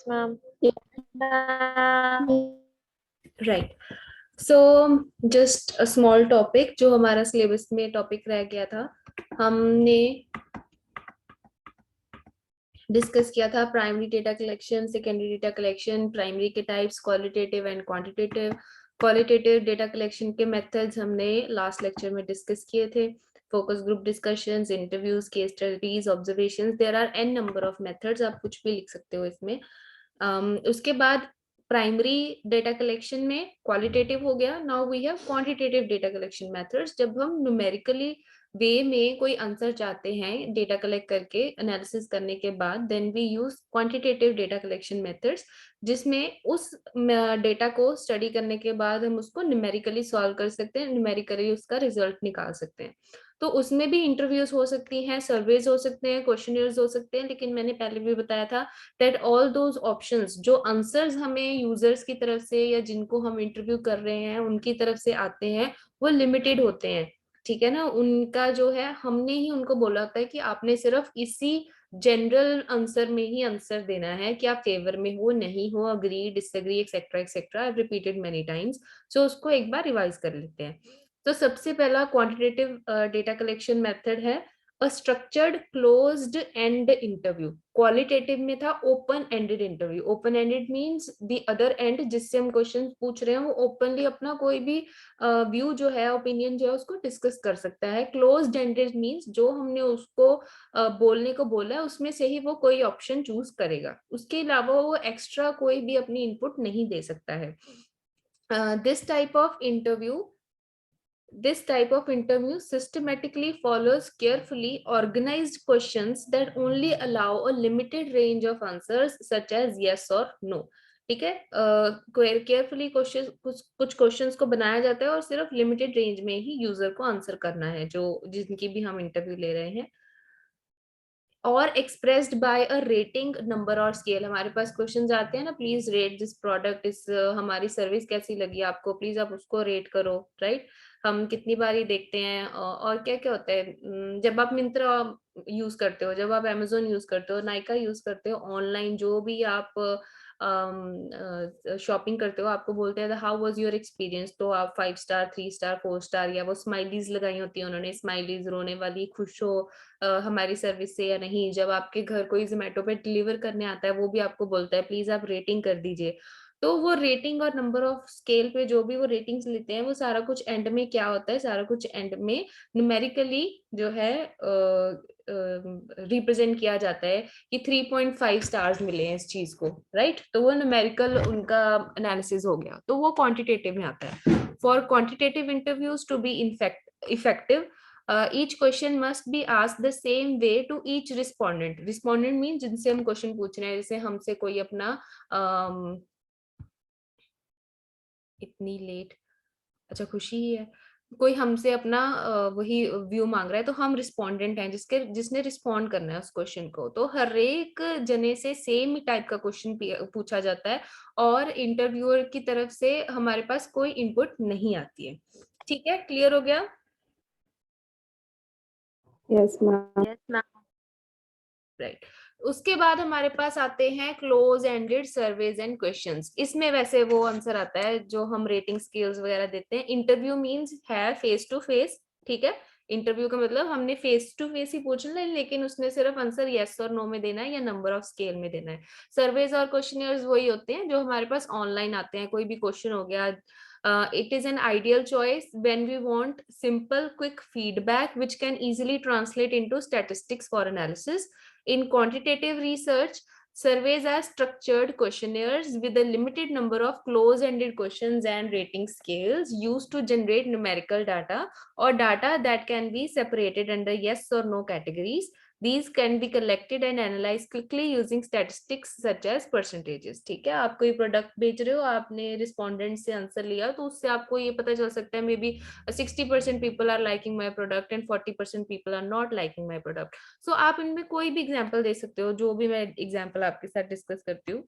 Ma'am. Right. So just a small topic जो हमारा syllabus में टॉपिक रह गया था, हमने डिस्कस किया था primary data collection, secondary data collection, primary के types, qualitative and quantitative. Qualitative data collection के मेथड्स हमने लास्ट लेक्चर में डिस्कस किए थे। Focus group discussions, interviews, case studies, observations, there are n number of methods, आप कुछ भी लिख सकते हो इसमें। उसके बाद प्राइमरी डेटा कलेक्शन में क्वालिटेटिव हो गया। Now we have quantitative data collection methods. जब हम न्यूमेरिकली वे में कोई आंसर चाहते हैं डेटा कलेक्ट करके एनालिसिस करने के बाद, then we use quantitative data collection methods, जिसमें उस डेटा को स्टडी करने के बाद हम उसको न्यूमेरिकली सॉल्व कर सकते हैं, न्यूमेरिकली उसका रिजल्ट निकाल सकते हैं। तो उसमें भी इंटरव्यूज हो सकती हैं, सर्वेज हो सकते हैं, क्वेश्चनियर्स हो सकते हैं, लेकिन मैंने पहले भी बताया था दैट ऑल दोज ऑप्शंस, जो आंसर्स हमें यूजर्स की तरफ से या जिनको हम इंटरव्यू कर रहे हैं उनकी तरफ से आते हैं, वो लिमिटेड होते हैं। ठीक है ना, उनका जो है हमने ही उनको बोला होता है कि आपने सिर्फ इसी जनरल आंसर में ही आंसर देना है कि आप फेवर में हो, नहीं हो, agree, disagree, etcetera etcetera, repeated many times. So उसको एक बार रिवाइज कर लेते हैं। तो सबसे पहला क्वांटिटेटिव डेटा कलेक्शन मेथड है a structured closed end interview. Qualitative में था open ended interview. Open ended means the other and जिससे हम क्वेश्चन पूछ रहे हैं वो ओपनली अपना कोई भी व्यू जो है, ओपिनियन जो है, उसको डिस्कस कर सकता है। क्लोज्ड एंडेड मींस जो हमने उसको बोलने को बोला है उसमें से ही वो कोई ऑप्शन चूज करेगा, उसके अलावा वो एक्स्ट्रा कोई भी अपनी इनपुट नहीं दे सकता है। This type of interview This type of interview systematically follows carefully organized questions that only allow a limited range of answers such as yes or no. ठीक है, केयरफुली क्वेश्चन, कुछ क्वेश्चंस को बनाया जाता है और सिर्फ लिमिटेड रेंज में ही यूजर को आंसर करना है, जो जिनकी भी हम इंटरव्यू ले रहे हैं। और expressed by a rating number और स्केल। हमारे पास क्वेश्चंस आते हैं ना, प्लीज रेट दिस प्रोडक्ट, इस हमारी सर्विस कैसी लगी आपको, प्लीज आप उसको रेट करो। राइट, हम कितनी बार ही देखते हैं। और क्या क्या होता है, जब आप मिंत्रा यूज करते हो, जब आप अमेजोन यूज करते हो, नाइका यूज करते हो, ऑनलाइन जो भी आप शॉपिंग करते हो, आपको बोलते हैं हाउ वाज योर एक्सपीरियंस, तो आप 5 स्टार, 3 स्टार, 4 स्टार, या वो स्माइलीज लगाई होती है उन्होंने, स्माइलीज रोने वाली, खुश हो हमारी सर्विस से या नहीं। जब आपके घर कोई जोमेटो पे डिलीवर करने आता है वो भी आपको बोलता है प्लीज आप रेटिंग कर दीजिए। तो वो रेटिंग और नंबर ऑफ स्केल पे जो भी वो रेटिंग्स लेते हैं, वो सारा कुछ एंड में क्या होता है, सारा कुछ एंड में न्यूमेरिकली जो है रिप्रेजेंट किया जाता है कि 3.5 स्टार्स मिले हैं इस चीज को। राइट, तो वो न्यूमेरिकल उनका एनालिसिस हो गया, तो वो क्वांटिटेटिव में आता है। For quantitative interviews to be effective, each question must be asked the same way to each respondent. Respondent means जिनसे हम क्वेश्चन पूछ रहे हैं, जैसे हमसे कोई अपना इतनी लेट, अच्छा खुशी ही है, कोई हमसे अपना वही व्यू मांग रहा है, तो हम रिस्पोंडेंट हैं जिसने रिस्पॉन्ड करना है उस क्वेश्चन को। तो हर एक जने से सेम टाइप का क्वेश्चन पूछा जाता है और इंटरव्यूअर की तरफ से हमारे पास कोई इनपुट नहीं आती है। ठीक है, क्लियर हो गया? Yes ma'am. Yes ma'am. Right, उसके बाद हमारे पास आते हैं close ended surveys and questions. इसमें वैसे वो आंसर आता है जो हम रेटिंग स्केल्स वगैरह देते हैं। इंटरव्यू मींस है फेस टू फेस। ठीक है, इंटरव्यू का मतलब हमने फेस टू फेस ही पूछना है, लेकिन उसने सिर्फ आंसर यस और नो में देना है या नंबर ऑफ स्केल में देना है। सर्वेज और क्वेश्चनियर्स वही होते हैं जो हमारे पास ऑनलाइन आते हैं, कोई भी क्वेश्चन हो गया। It is an ideal choice when we want simple, quick feedback which can easily translate into statistics for analysis. In quantitative research, surveys are structured questionnaires with a limited number of close-ended questions and rating scales used to generate numerical data or data that can be separated under yes or no categories. These can be collected and analyzed quickly using statistics such as percentages. ठीक है, आप कोई product बेच रहे हो, आपने respondent से answer लिया, तो उससे आपको ये पता चल सकता है maybe 60% people are liking my product and 40% people are not liking my product. So आप इनमें कोई भी एग्जाम्पल दे सकते हो, जो भी मैं एग्जाम्पल आपके साथ डिस्कस करती हूँ।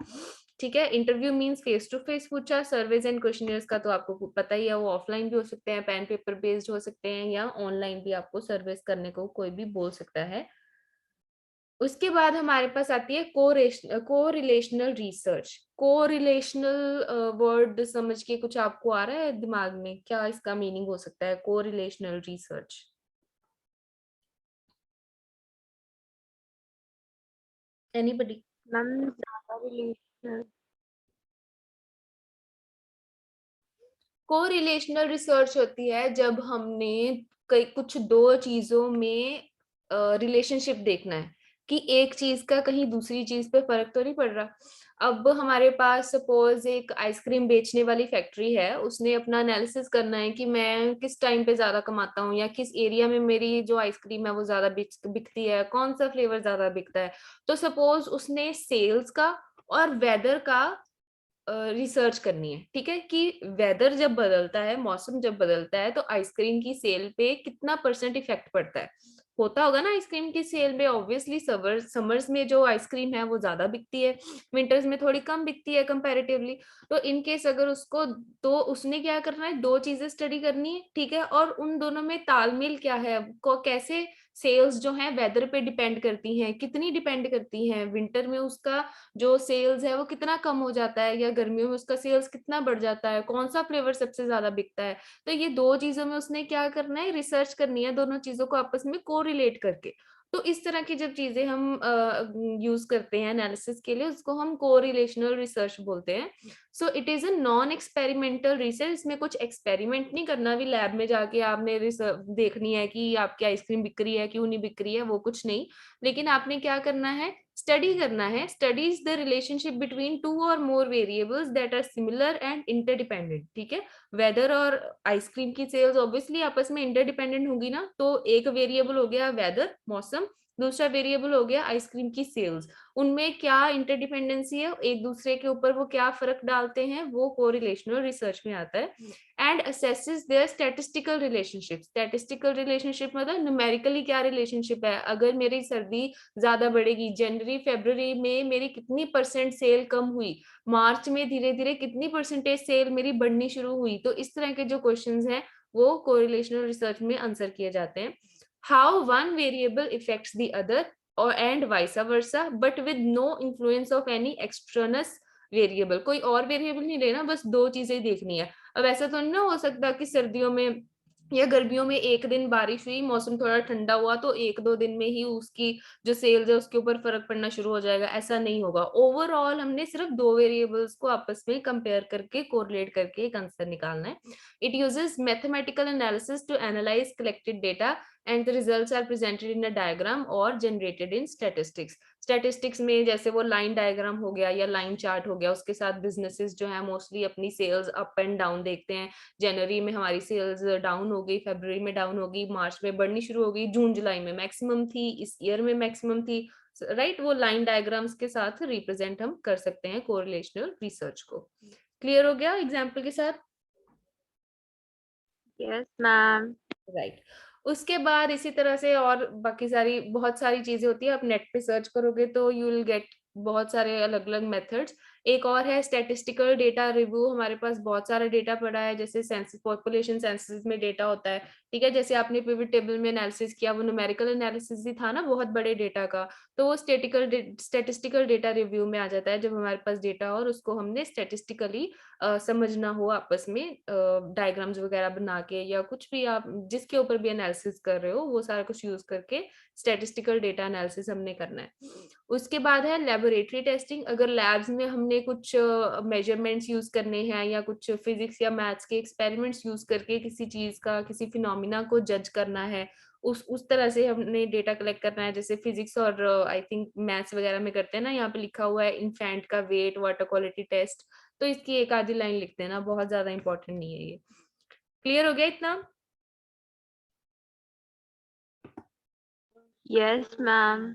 ठीक है, interview means face to face पूछा। सर्वेज एंड क्वेश्चनियर्स का तो आपको पता ही है, वो ऑफलाइन भी हो सकते हैं, पेन पेपर बेस्ड हो सकते हैं, या ऑनलाइन भी आपको सर्वेस करने को कोई भी बोल सकता है। उसके बाद हमारे पास आती है कोरिलेशनल रिसर्च। कोरिलेशनल वर्ड समझ के कुछ आपको आ रहा है दिमाग में, क्या इसका मीनिंग हो सकता है कोरिलेशनल रिसर्च? एनीबडी? मैम ज्यादा रिलेशनल। कोरिलेशनल रिसर्च होती है जब हमने कई कुछ दो चीजों में रिलेशनशिप देखना है कि एक चीज का कहीं दूसरी चीज पे फर्क तो नहीं पड़ रहा। अब हमारे पास सपोज एक आइसक्रीम बेचने वाली फैक्ट्री है, उसने अपना एनालिसिस करना है कि मैं किस टाइम पे ज्यादा कमाता हूँ या किस एरिया में मेरी जो आइसक्रीम है वो ज्यादा बिकती है, कौन सा फ्लेवर ज्यादा बिकता है। तो सपोज उसने सेल्स का और वेदर का रिसर्च करनी है, ठीक है, कि वेदर जब बदलता है, मौसम जब बदलता है तो आइसक्रीम की सेल पे कितना परसेंट इफेक्ट पड़ता है। होता होगा ना आइसक्रीम की सेल में, ऑब्वियसली समर्स में जो आइसक्रीम है वो ज्यादा बिकती है, विंटर्स में थोड़ी कम बिकती है कंपैरेटिवली। तो इन केस अगर उसको, तो उसने क्या करना है, दो चीजें स्टडी करनी है, ठीक है, और उन दोनों में तालमेल क्या है, को कैसे सेल्स जो है वेदर पे डिपेंड करती हैं, कितनी डिपेंड करती हैं, विंटर में उसका जो सेल्स है वो कितना कम हो जाता है या गर्मियों में उसका सेल्स कितना बढ़ जाता है, कौन सा फ्लेवर सबसे ज्यादा बिकता है। तो ये दो चीजों में उसने क्या करना है, रिसर्च करनी है, दोनों चीजों को आपस में कोरिलेट करके। तो इस तरह की जब चीजें हम यूज करते हैं एनालिसिस के लिए, उसको हम कोरिलेशनल रिसर्च बोलते हैं। So it is a non experimental research. इसमें कुछ एक्सपेरिमेंट नहीं करना भी, लैब में जाके आपने रिसर्च देखनी है कि आपकी आइसक्रीम बिक रही है क्यों नहीं बिक रही है, वो कुछ नहीं। लेकिन आपने क्या करना है, स्टडी करना है, studies the relationship between two or more variables that are similar and interdependent, ठीक है। वेदर और आइसक्रीम की सेल्स ऑब्वियसली आपस में इंटरडिपेंडेंट होगी ना, तो एक वेरिएबल हो गया वेदर, मौसम, दूसरा वेरिएबल हो गया आइसक्रीम की सेल्स। उनमें क्या इंटरडिपेंडेंसी है, एक दूसरे के ऊपर वो क्या फर्क डालते हैं, वो कोरिलेशनल रिसर्च में आता है। And assesses their statistical relationship. Statistical relationship मतलब न्यूमेरिकली क्या रिलेशनशिप है, अगर मेरी सर्दी ज्यादा बढ़ेगी, जनवरी फरवरी में मेरी कितनी परसेंट सेल कम हुई, मार्च में धीरे धीरे कितनी परसेंटेज सेल मेरी बढ़नी शुरू हुई। तो इस तरह के जो क्वेश्चंस हैं वो कोरिलेशनल रिसर्च में आंसर किए जाते हैं। How one variable affects the other or and vice versa but with no influence of any external variable. कोई और वेरिएबल नहीं लेना, बस दो चीजें देखनी है। अब ऐसा तो नहीं ना हो सकता कि सर्दियों में या गर्मियों में एक दिन बारिश हुई, मौसम थोड़ा ठंडा हुआ, तो एक दो दिन में ही उसकी जो सेल्स है उसके ऊपर फर्क पड़ना शुरू हो जाएगा, ऐसा नहीं होगा। ओवरऑल हमने सिर्फ दो वेरिएबल्स को आपस में कंपेयर करके कोरिलेट करके एक आंसर निकालना है। It uses mathematical analysis to analyse collected data and the results are presented in a diagram और जनरेटेड इन स्टैटिस्टिक्स। स्टैटिस्टिक्स में जैसे वो लाइन डायग्राम हो गया या लाइन चार्ट हो गया, उसके साथ बिजनेसेस जो है मोस्टली अपनी सेल्स अप एंड डाउन देखते हैं। जनवरी में हमारी सेल्स डाउन हो गई, फरवरी में डाउन हो गई, मार्च में बढ़नी शुरू हो गई, जून जुलाई में मैक्सिमम थी, इस ईयर में मैक्सिमम थी, राइट। वो लाइन डायग्राम्स के साथ रिप्रेजेंट हम कर सकते हैं कोरिलेशनल रिसर्च को। क्लियर हो गया एग्जाम्पल के साथ? Yes ma'am. राइट। उसके बाद इसी तरह से और बाकी सारी बहुत सारी चीजें होती है, आप नेट पे सर्च करोगे तो यू विल गेट बहुत सारे अलग अलग मेथड्स। एक और है स्टैटिस्टिकल डेटा रिव्यू। हमारे पास बहुत सारा डेटा पड़ा है, जैसे सेंसस, पॉपुलेशन सेंसस में डेटा होता है, ठीक है, जैसे आपने पिवट टेबल में एनालिसिस किया, वो न्यूमेरिकल एनालिसिस ही था ना बहुत बड़े डेटा का। तो वो स्टैटिस्टिकल डेटा रिव्यू में आ जाता है, जब हमारे पास डेटा और उसको हमने स्टैटिस्टिकली समझना हो आपस में, डायग्राम्स वगैरह बना के या कुछ भी आप जिसके ऊपर भी एनालिसिस कर रहे हो वो सारा कुछ यूज करके स्टैटिस्टिकल डेटा एनालिसिस हमने करना है। उसके बाद है लेबोरेटरी टेस्टिंग। अगर लैब्स में हमने कुछ मेजरमेंट्स यूज करने हैं या कुछ फिजिक्स या मैथ्स के एक्सपेरिमेंट्स यूज करके किसी चीज का, किसी फिनोमिना को जज करना है, उस तरह से हमने डेटा कलेक्ट करना है। जैसे फिजिक्स और आई थिंक मैथ्स वगैरह में करते हैं ना, यहाँ पे लिखा हुआ है इन्फेंट का वेट, वाटर क्वालिटी टेस्ट, तो इसकी एक आधी लाइन लिख देना, बहुत ज्यादा इंपॉर्टेंट नहीं है ये। क्लियर हो गया इतना? Yes ma'am.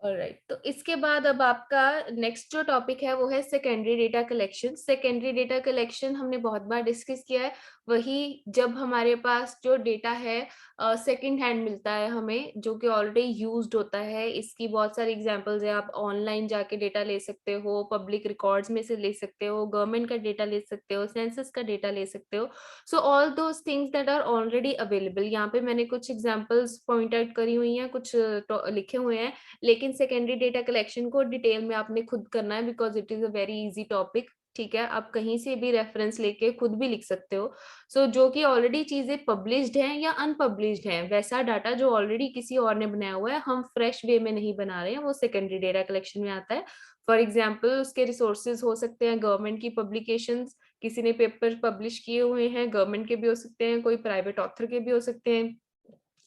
ऑलराइट, तो इसके बाद अब आपका नेक्स्ट जो टॉपिक है वो है secondary data collection. Secondary data collection हमने बहुत बार डिस्कस किया है। वही जब हमारे पास जो डेटा है सेकंड हैंड मिलता है हमें, जो कि ऑलरेडी यूज्ड होता है। इसकी बहुत सारी एग्जांपल्स है, आप ऑनलाइन जाके डेटा ले सकते हो, पब्लिक रिकॉर्ड्स में से ले सकते हो, गवर्नमेंट का डेटा ले सकते हो, सेंसस का डेटा ले सकते हो। So all those things that are already available. यहाँ पे मैंने कुछ एग्जांपल्स पॉइंट आउट करी हुई हैं, कुछ लिखे हुए हैं, लेकिन सेकेंडरी डेटा कलेक्शन को डिटेल में आपने खुद करना है, because it is a very easy topic, ठीक है। आप कहीं से भी रेफरेंस लेके खुद भी लिख सकते हो। सो जो कि ऑलरेडी चीजें पब्लिश्ड हैं या अनपब्लिश्ड हैं, वैसा डाटा जो ऑलरेडी किसी और ने बनाया हुआ है, हम फ्रेश वे में नहीं बना रहे हैं, वो सेकेंडरी डेटा कलेक्शन में आता है। फॉर एग्जाम्पल उसके रिसोर्सेज हो सकते हैं गवर्नमेंट की पब्लिकेशंस, किसी ने पेपर पब्लिश किए हुए हैं, गवर्नमेंट के भी हो सकते हैं, कोई प्राइवेट ऑथर के भी हो सकते हैं,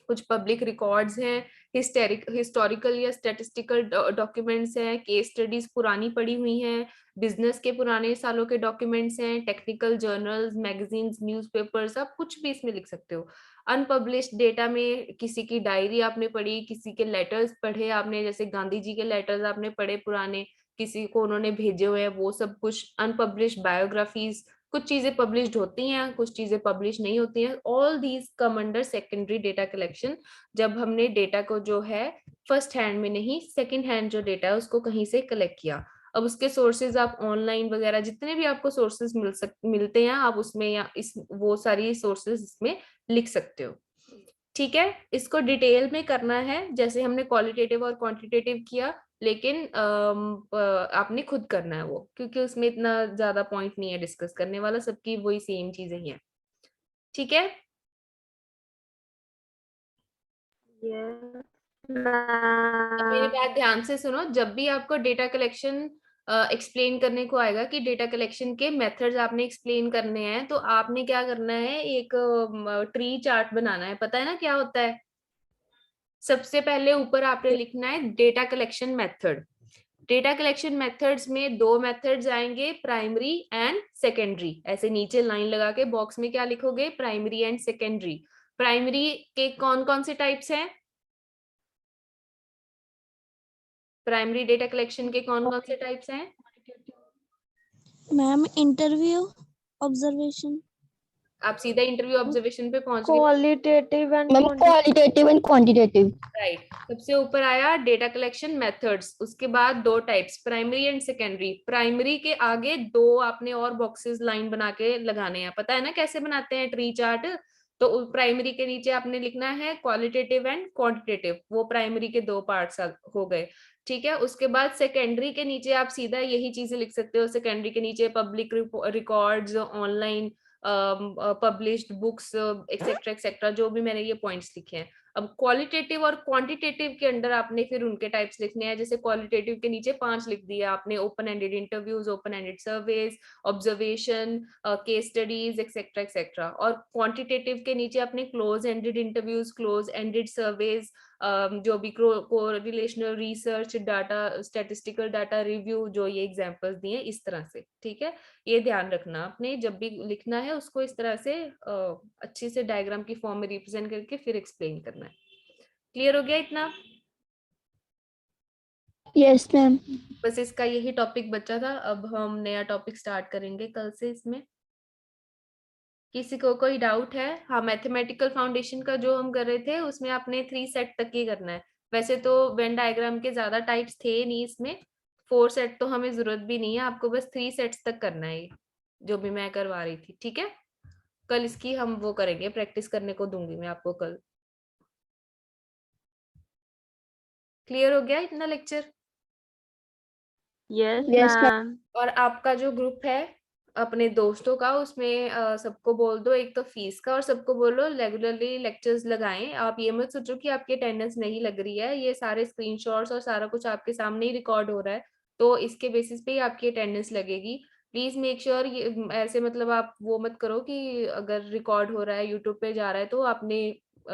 कुछ पब्लिक रिकॉर्ड्स हैं, हिस्टोरिकल या स्टैटिस्टिकल डॉक्यूमेंट्स हैं, केस स्टडीज पुरानी पड़ी हुई हैं, बिजनेस के पुराने सालों के डॉक्यूमेंट्स हैं, टेक्निकल जर्नल्स, मैगजीन्स, न्यूज़पेपर्स, आप कुछ भी इसमें लिख सकते हो। अनपब्लिश्ड डेटा में किसी की डायरी आपने पढ़ी, किसी के लेटर्स पढ़े आपने, जैसे गांधी जी के लेटर्स आपने पढ़े पुराने, किसी को उन्होंने भेजे हुए हैं, वो सब कुछ अनपब्लिश्ड बायोग्राफीज, कुछ चीजें पब्लिश्ड होती हैं, कुछ चीजें पब्लिश नहीं होती हैं। All these come under secondary data collection, जब हमने डेटा को जो है फर्स्ट हैंड में नहीं, सेकेंड हैंड जो डेटा है उसको कहीं से कलेक्ट किया। अब उसके सोर्सेज आप ऑनलाइन वगैरह जितने भी आपको सोर्सेज मिलते हैं, आप उसमें या इस वो सारी सोर्सेज इसमें लिख सकते हो, ठीक है। इसको डिटेल में करना है, जैसे हमने क्वालिटेटिव और क्वांटिटेटिव किया, लेकिन आपने खुद करना है वो, क्योंकि उसमें इतना ज्यादा पॉइंट नहीं है डिस्कस करने वाला, सबकी वही सेम चीजें ही हैं, ठीक है। यस अब मेरी मैम। बात ध्यान से सुनो, जब भी आपको डेटा कलेक्शन एक्सप्लेन करने को आएगा कि डेटा कलेक्शन के मेथड्स आपने एक्सप्लेन करने हैं, तो आपने क्या करना है, एक ट्री चार्ट बनाना है। पता है ना क्या होता है? सबसे पहले ऊपर आपने लिखना है data collection method. Data collection methods में दो मेथड्स आएंगे, प्राइमरी एंड सेकेंडरी। ऐसे नीचे लाइन लगा के बॉक्स में क्या लिखोगे, प्राइमरी एंड सेकेंडरी। प्राइमरी के कौन कौन से टाइप्स हैं? प्राइमरी डेटा कलेक्शन के कौन कौन से टाइप्स हैं? मैम इंटरव्यू, ऑब्जर्वेशन, आप सीधा इंटरव्यू ऑब्जर्वेशन पे पहुंच गए। Qualitative and ma'am qualitative and quantitative. Right, सबसे ऊपर आया डेटा कलेक्शन मेथड्स, उसके बाद दो types, primary and secondary. Primary के आगे दो आपने और बॉक्सेस लाइन बना के लगाने हैं, पता है ना कैसे बनाते हैं ट्री चार्ट? तो प्राइमरी के नीचे आपने लिखना है क्वालिटेटिव एंड क्वांटिटेटिव, वो प्राइमरी के दो पार्ट्स हो गए, ठीक है। उसके बाद सेकेंडरी के नीचे आप सीधा यही चीजें लिख सकते हो, सेकेंडरी के नीचे public records, online published books, etcetera etcetera, जो भी मैंने ये पॉइंट्स लिखे हैं। अब क्वालिटेटिव और क्वांटिटेटिव के अंडर आपने फिर उनके टाइप्स लिखने हैं, जैसे क्वालिटेटिव के नीचे 5 लिख दिया आपने, open ended interviews, open ended surveys, observation, case studies, etcetera etcetera. और क्वांटिटेटिव के नीचे आपने close ended interviews, close ended surveys, जो भी correlational research, data, statistical data review, जो ये एग्जांपल्स दिए इस तरह से, ठीक है। ये ध्यान रखना, आपने जब भी लिखना है उसको इस तरह से अच्छी से डायग्राम की फॉर्म में रिप्रेजेंट करके फिर एक्सप्लेन करना है। क्लियर हो गया इतना? Yes ma'am. बस इसका यही टॉपिक बचा था, अब हम नया टॉपिक स्टार्ट करेंगे कल से इसमें। किसी को कोई डाउट है? हाँ, मैथमेटिकल फाउंडेशन का जो हम कर रहे थे उसमें आपने 3 सेट तक ही करना है। वैसे तो वेन डायग्राम के ज्यादा टाइप्स थे नहीं इसमें, 4 सेट तो हमें जरूरत भी नहीं है, आपको बस 3 सेट्स तक करना है, जो भी मैं करवा रही थी, ठीक है। कल इसकी हम वो करेंगे, प्रैक्टिस करने को दूंगी मैं आपको कल। क्लियर हो गया इतना लेक्चर? Yes Yes, ma'am. और आपका जो ग्रुप है अपने दोस्तों का, उसमें सबको बोल दो एक तो फीस का, और सबको बोलो रेगुलरली लेक्चर्स लगाएं। आप ये मत सोचो कि आपकी अटेंडेंस नहीं लग रही है, ये सारे स्क्रीनशॉट्स और सारा कुछ आपके सामने ही रिकॉर्ड हो रहा है, तो इसके बेसिस पे ही आपकी अटेंडेंस लगेगी। प्लीज मेक श्योर, ये ऐसे मतलब आप वो मत करो कि अगर रिकॉर्ड हो रहा है यूट्यूब पे जा रहा है तो आपने